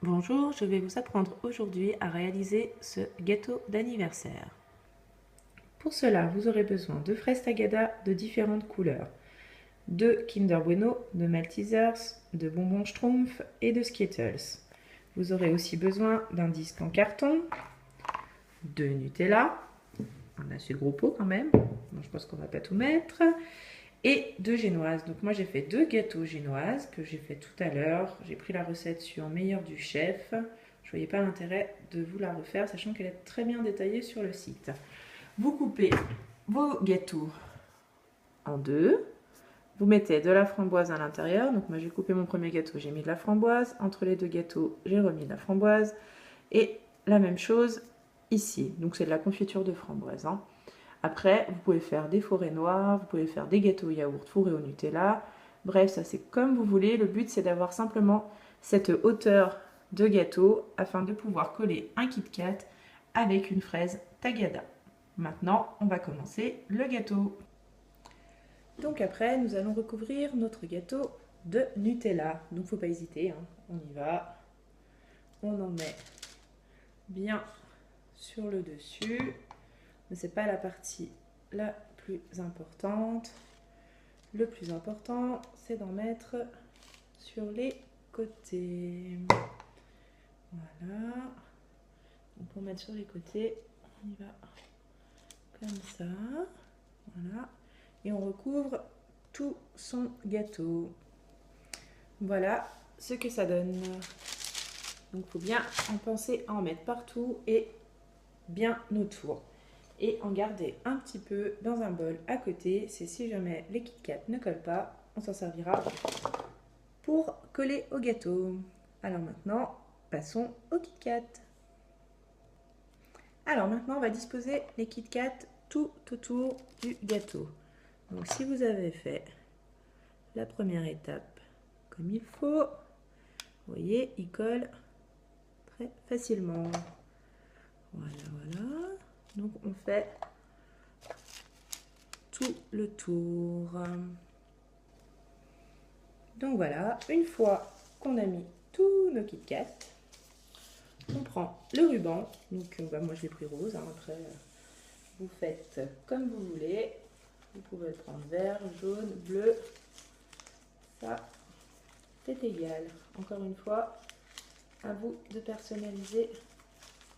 Bonjour, je vais vous apprendre aujourd'hui à réaliser ce gâteau d'anniversaire. Pour cela, vous aurez besoin de fraises tagada de différentes couleurs, de Kinder Bueno, de Maltesers, de bonbons Schtroumpf et de Skittles. Vous aurez aussi besoin d'un disque en carton, de Nutella, un assez gros pot quand même, je pense qu'on ne va pas tout mettre, et de génoises. Donc moi j'ai fait 2 gâteaux génoises que j'ai fait tout à l'heure. J'ai pris la recette sur Meilleur du Chef. Je ne voyais pas l'intérêt de vous la refaire, sachant qu'elle est très bien détaillée sur le site. Vous coupez vos gâteaux en deux. Vous mettez de la framboise à l'intérieur. Donc moi j'ai coupé mon premier gâteau, j'ai mis de la framboise. Entre les deux gâteaux, j'ai remis de la framboise. Et la même chose ici. Donc c'est de la confiture de framboise. Après, vous pouvez faire des forêts noires, vous pouvez faire des gâteaux au yaourt fourrés au Nutella. Bref, ça c'est comme vous voulez. Le but c'est d'avoir simplement cette hauteur de gâteau afin de pouvoir coller un Kit Kat avec une fraise tagada. Maintenant, on va commencer le gâteau. Donc après, nous allons recouvrir notre gâteau de Nutella. Donc faut pas hésiter, on y va. On en met bien sur le dessus. Mais c'est pas la partie la plus importante. Le plus important, c'est d'en mettre sur les côtés. Voilà. Donc pour mettre sur les côtés, on y va comme ça. Voilà. Et on recouvre tout son gâteau. Voilà ce que ça donne. Donc il faut bien en penser à en mettre partout et bien autour. Et en garder un petit peu dans un bol à côté. C'est si jamais les Kit Kat ne collent pas, on s'en servira pour coller au gâteau. Alors maintenant, passons au Kit Kat. Alors maintenant, on va disposer les Kit Kat tout autour du gâteau. Donc si vous avez fait la première étape comme il faut, vous voyez, il colle très facilement. Voilà, voilà. Donc on fait tout le tour. Donc voilà, une fois qu'on a mis tous nos Kit Kat, on prend le ruban. Donc moi je l'ai pris rose, après vous faites comme vous voulez. Vous pouvez le prendre vert, jaune, bleu, ça c'est égal. Encore une fois, à vous de personnaliser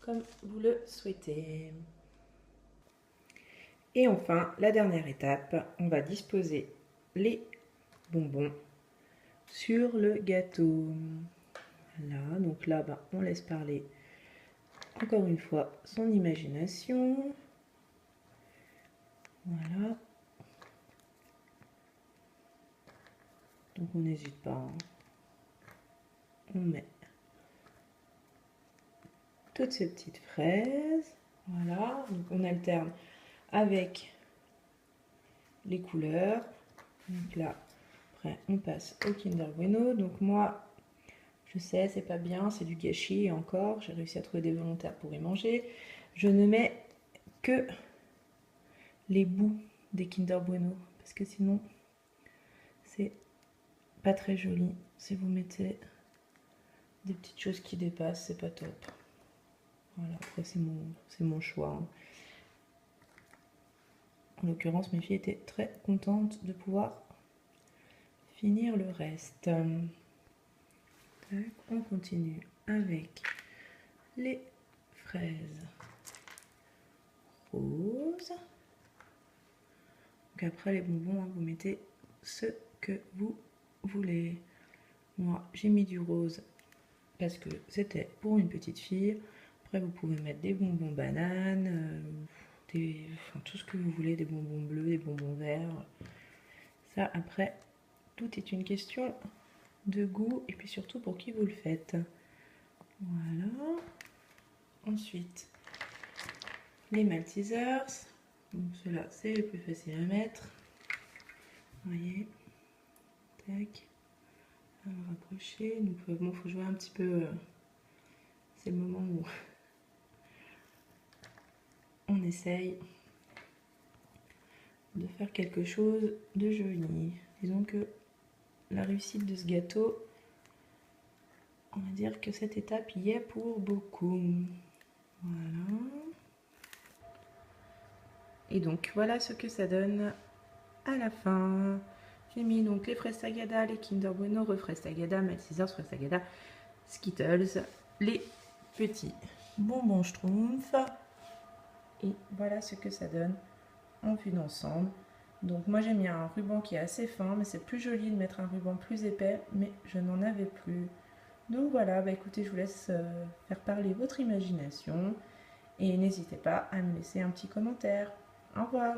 comme vous le souhaitez. Et enfin, la dernière étape, on va disposer les bonbons sur le gâteau. Voilà, donc là, on laisse parler encore une fois son imagination. Voilà. Donc on n'hésite pas. On met toutes ces petites fraises. Voilà, donc on alterne avec les couleurs. Donc là, après, on passe au Kinder Bueno. Donc moi, je sais, c'est pas bien, c'est du gâchis. Et encore, j'ai réussi à trouver des volontaires pour y manger. Je ne mets que les bouts des Kinder Bueno, parce que sinon, c'est pas très joli. Si vous mettez des petites choses qui dépassent, c'est pas top. Voilà, après c'est mon choix. En l'occurrence, mes filles étaient très contentes de pouvoir finir le reste. Tac, on continue avec les fraises roses. Donc après les bonbons, vous mettez ce que vous voulez. Moi, j'ai mis du rose parce que c'était pour une petite fille. Après, vous pouvez mettre des bonbons bananes, tout ce que vous voulez, des bonbons bleus, des bonbons verts. Ça, après, tout est une question de goût et puis surtout pour qui vous le faites. Voilà. Ensuite, les Maltesers. Donc ceux-là, c'est le plus facile à mettre. Vous voyez. Tac. On va rapprocher. Donc bon, faut jouer un petit peu. C'est le moment où on essaye de faire quelque chose de joli. Disons que la réussite de ce gâteau on va dire que cette étape y est pour beaucoup. Voilà. Et donc voilà ce que ça donne à la fin. J'ai mis donc les fraises Tagada, les Kinder Bueno, refraises Tagada, Maltesers, fraises Tagada, Skittles, les petits bonbons Schtroumpf. Et voilà ce que ça donne en vue d'ensemble. Donc moi j'ai mis un ruban qui est assez fin, mais c'est plus joli de mettre un ruban plus épais, mais je n'en avais plus. Donc voilà, bah écoutez, je vous laisse faire parler votre imagination et n'hésitez pas à me laisser un petit commentaire. Au revoir!